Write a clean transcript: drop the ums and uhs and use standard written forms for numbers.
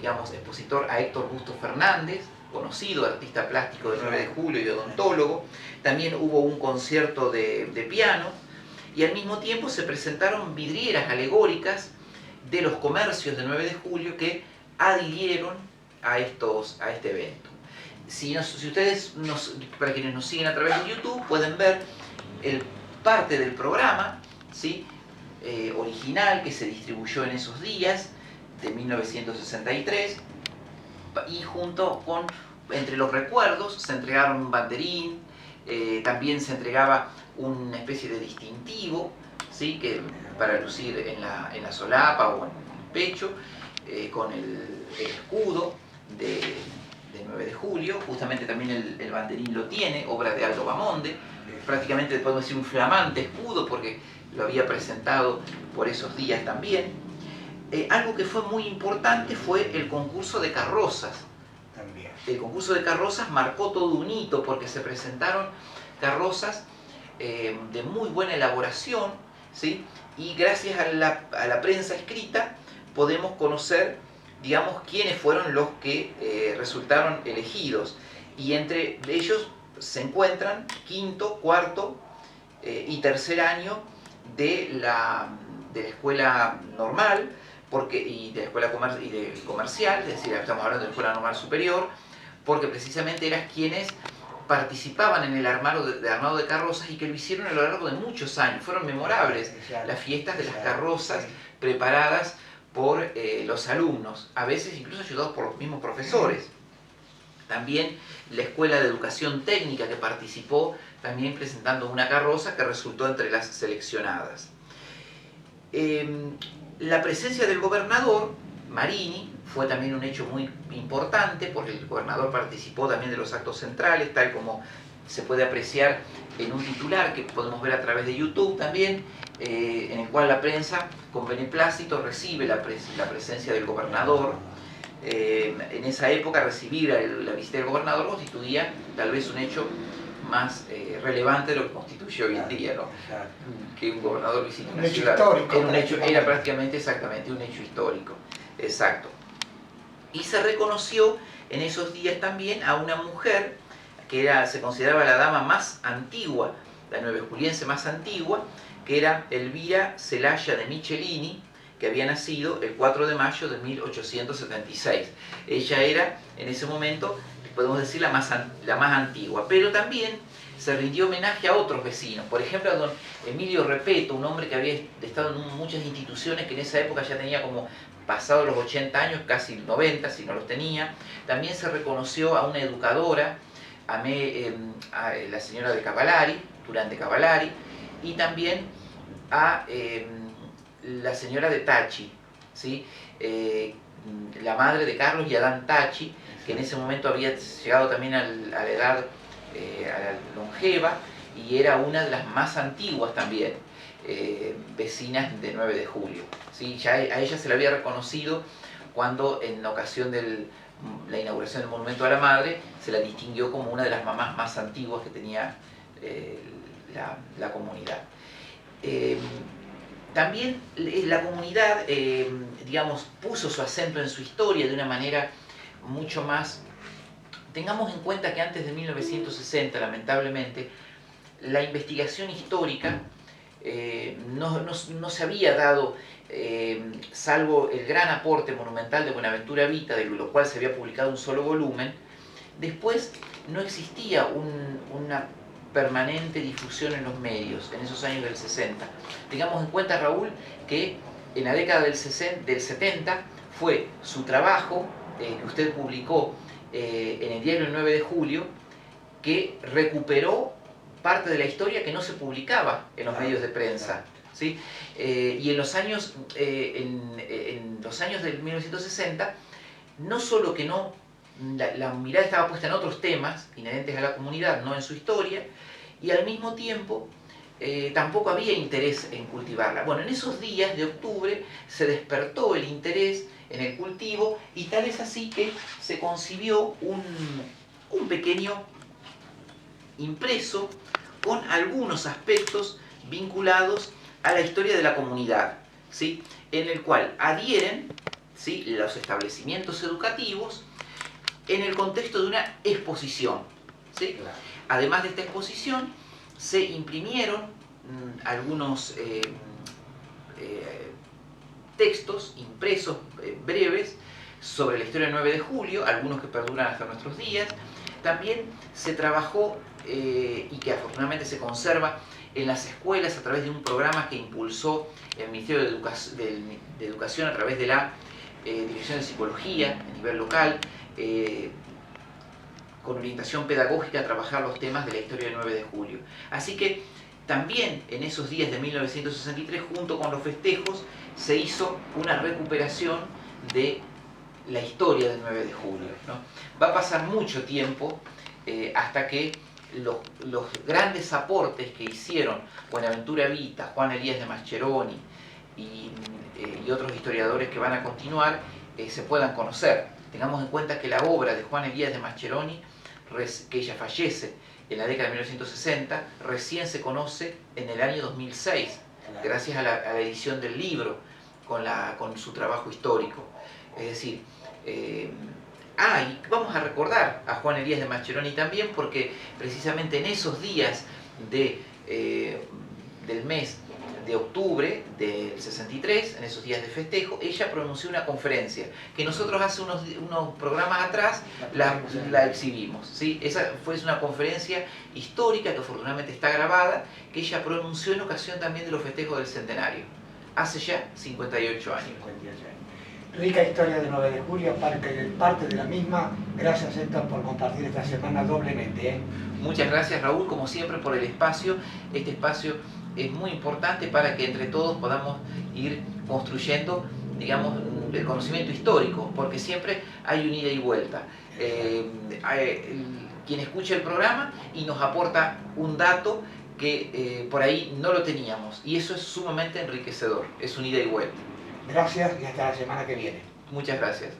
digamos, expositor a Héctor Busto Fernández, conocido artista plástico del 9 de julio y odontólogo. También hubo un concierto de piano y al mismo tiempo se presentaron vidrieras alegóricas de los comercios del 9 de julio que adhirieron a este evento. Si ustedes, para quienes nos siguen a través de YouTube, pueden ver parte del programa, ¿sí? Original que se distribuyó en esos días de 1963, y junto con, entre los recuerdos, se entregaron un banderín, también se entregaba una especie de distintivo, ¿sí? Que, para lucir en la solapa o en el pecho, con el escudo de 9 de julio. Justamente también el banderín lo tiene, obra de Aldo Bamonde, prácticamente podemos decir un flamante escudo porque lo había presentado por esos días también. Algo que fue muy importante fue el concurso de carrozas. También. El concurso de carrozas marcó todo un hito porque se presentaron carrozas de muy buena elaboración, ¿sí? Y gracias a la prensa escrita podemos conocer, digamos, quiénes fueron los que resultaron elegidos. Y entre ellos se encuentran quinto, cuarto y tercer año de la escuela normal, y de la escuela comercial, es decir, estamos hablando de la escuela normal superior, porque precisamente eran quienes participaban en el armado de carrozas y que lo hicieron a lo largo de muchos años. Fueron memorables las fiestas de las carrozas preparadas por los alumnos, a veces incluso ayudados por los mismos profesores. También la Escuela de Educación Técnica, que participó también presentando una carroza que resultó entre las seleccionadas. La presencia del gobernador Marini fue también un hecho muy importante, porque el gobernador participó también de los actos centrales, tal como se puede apreciar en un titular que podemos ver a través de YouTube también, en el cual la prensa con beneplácito recibe la presencia del gobernador. En esa época recibir la visita del gobernador constituía tal vez un hecho más relevante de lo que constituye hoy en día, ¿no? Que un gobernador visite una ciudad. Era prácticamente, exactamente, un hecho histórico. Exacto. Y se reconoció en esos días también a una mujer que se consideraba la dama más antigua, la nuevejuliense más antigua, que era Elvira Celaya de Michelini, que había nacido el 4 de mayo de 1876. Ella era, en ese momento, podemos decir, la más antigua, pero también se rindió homenaje a otros vecinos. Por ejemplo, a don Emilio Repeto, un hombre que había estado en muchas instituciones, que en esa época ya tenía como pasado los 80 años, casi 90, si no los tenía. También se reconoció a una educadora, a la señora de Cavallari, Durán de Cavallari, y también a la señora de Tachi, ¿sí? La madre de Carlos y Adán Tachi, que en ese momento había llegado también a la edad a la longeva, y era una de las más antiguas también, vecinas de 9 de julio. ¿Sí? Ya a ella se le había reconocido cuando, en ocasión de la inauguración del Monumento a la Madre, se la distinguió como una de las mamás más antiguas que tenía la comunidad. También la comunidad, digamos, puso su acento en su historia de una manera mucho más... Tengamos en cuenta que antes de 1960, lamentablemente, la investigación histórica no se había dado, salvo el gran aporte monumental de Buenaventura Vita, de lo cual se había publicado un solo volumen. Después no existía una permanente difusión en los medios en esos años del 60. Tengamos en cuenta, Raúl, que en la década del 70 fue su trabajo, que usted publicó en el diario El 9 de julio, que recuperó parte de la historia que no se publicaba en los medios de prensa, ¿sí? Y en los años del 1960, no solo que la mirada estaba puesta en otros temas inherentes a la comunidad, no en su historia, y al mismo tiempo tampoco había interés en cultivarla. Bueno, en esos días de octubre se despertó el interés en el cultivo, y tal es así que se concibió un pequeño impreso con algunos aspectos vinculados a la historia de la comunidad, ¿sí? En el cual adhieren ¿sí?, los establecimientos educativos en el contexto de una exposición, ¿sí? Claro. Además de esta exposición, se imprimieron algunos textos impresos breves sobre la historia del 9 de julio, algunos que perduran hasta nuestros días. También se trabajó, y que afortunadamente se conserva en las escuelas a través de un programa que impulsó el Ministerio de Educación a través de la Dirección de Psicología a nivel local, con orientación pedagógica a trabajar los temas de la historia del 9 de julio. Así que también en esos días de 1963, junto con los festejos, se hizo una recuperación de la historia del 9 de julio, ¿no? Va a pasar mucho tiempo hasta que los grandes aportes que hicieron Buenaventura Vita, Juan Elías de Mascheroni y otros historiadores que van a continuar se puedan conocer. Tengamos en cuenta que la obra de Juan Elías de Mascheroni, que ella fallece en la década de 1960, recién se conoce en el año 2006, gracias a la edición del libro con su trabajo histórico. Es decir, y vamos a recordar a Juan Elías de Mascheroni también, porque precisamente en esos días del mes de octubre del 63, en esos días de festejo, ella pronunció una conferencia que nosotros hace unos programas atrás la exhibimos, ¿sí? Esa fue una conferencia histórica que afortunadamente está grabada, que ella pronunció en ocasión también de los festejos del centenario, hace ya 58 años. 58 años. Rica historia del 9 de julio, parte de la misma. Gracias, Héctor, por compartir esta semana doblemente, ¿eh? Muchas gracias, Raúl, como siempre, por el espacio. Este espacio es muy importante para que entre todos podamos ir construyendo, digamos, el conocimiento histórico, porque siempre hay un ida y vuelta. Quien escucha el programa y nos aporta un dato que por ahí no lo teníamos, y eso es sumamente enriquecedor, es un ida y vuelta. Gracias y hasta la semana que viene. Muchas gracias.